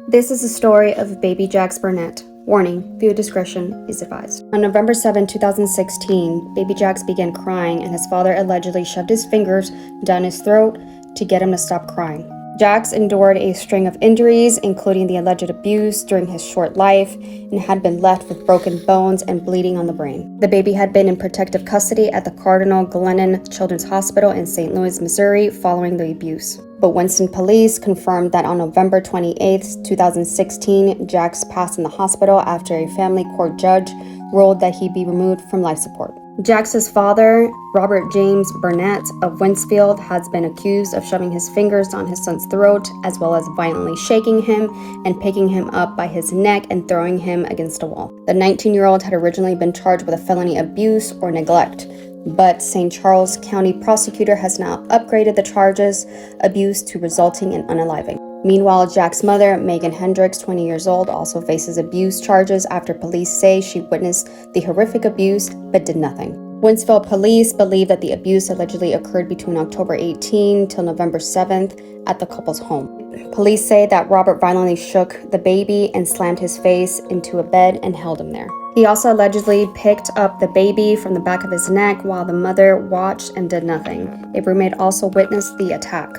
This is the story of Baby Jax Burnette. Warning, viewer discretion is advised. On November 7, 2016, Baby Jax began crying and his father allegedly shoved his fingers down his throat to get him to stop crying. Jax endured a string of injuries, including the alleged abuse during his short life, and had been left with broken bones and bleeding on the brain. The baby had been in protective custody at the Cardinal Glennon Children's Hospital in St. Louis, Missouri, following the abuse. But Winston police confirmed that on November 28, 2016, Jax passed in the hospital after a family court judge ruled that he be removed from life support. Jax's father, Robert James Burnette of Winsfield, has been accused of shoving his fingers down his son's throat, as well as violently shaking him and picking him up by his neck and throwing him against a wall. The 19-year-old had originally been charged with a felony abuse or neglect, but St. Charles County prosecutor has now upgraded the charges abuse to resulting in unaliving. Meanwhile, Jax's mother, Megan Hendricks, 20 years old, also faces abuse charges after police say she witnessed the horrific abuse but did nothing. Winsfield police believe that the abuse allegedly occurred between October 18 till November 7th at the couple's home. Police say that Robert violently shook the baby and slammed his face into a bed and held him there. He also allegedly picked up the baby from the back of his neck while the mother watched and did nothing. A roommate also witnessed the attack.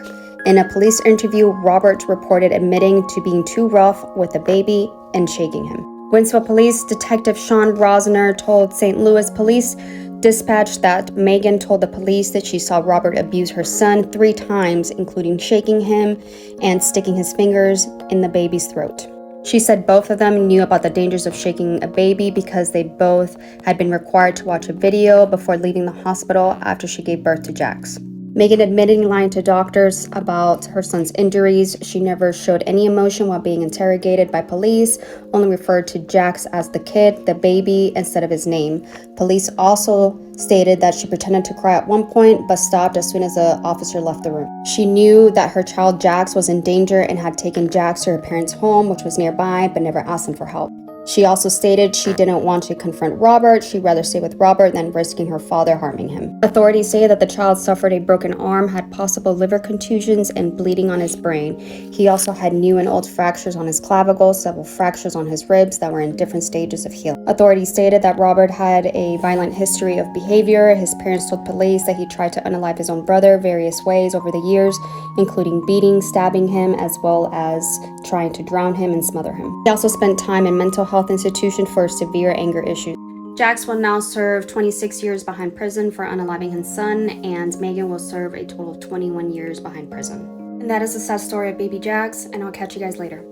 In a police interview, Robert reported admitting to being too rough with the baby and shaking him. Winsfield Police Detective Sean Rosner told St. Louis Police Dispatch that Megan told the police that she saw Robert abuse her son 3 times, including shaking him and sticking his fingers in the baby's throat. She said both of them knew about the dangers of shaking a baby because they both had been required to watch a video before leaving the hospital after she gave birth to Jax. Megan admitted lying to doctors about her son's injuries. She never showed any emotion while being interrogated by police, only referred to Jax as the kid, the baby, instead of his name. Police also stated that she pretended to cry at one point, but stopped as soon as the officer left the room. She knew that her child Jax was in danger and had taken Jax to her parents' home, which was nearby, but never asked them for help. She also stated she didn't want to confront Robert. She'd rather stay with Robert than risking her father harming him. Authorities say that the child suffered a broken arm, had possible liver contusions, and bleeding on his brain. He also had new and old fractures on his clavicle, several fractures on his ribs that were in different stages of healing. Authorities stated that Robert had a violent history of behavior. His parents told police that he tried to unalive his own brother various ways over the years, including beating, stabbing him, as well as trying to drown him and smother him. He also spent time in mental health institution for severe anger issues. Jax will now serve 26 years behind prison for unaliving his son, and Megan will serve a total of 21 years behind prison. And that is the sad story of Baby Jax, and I'll catch you guys later.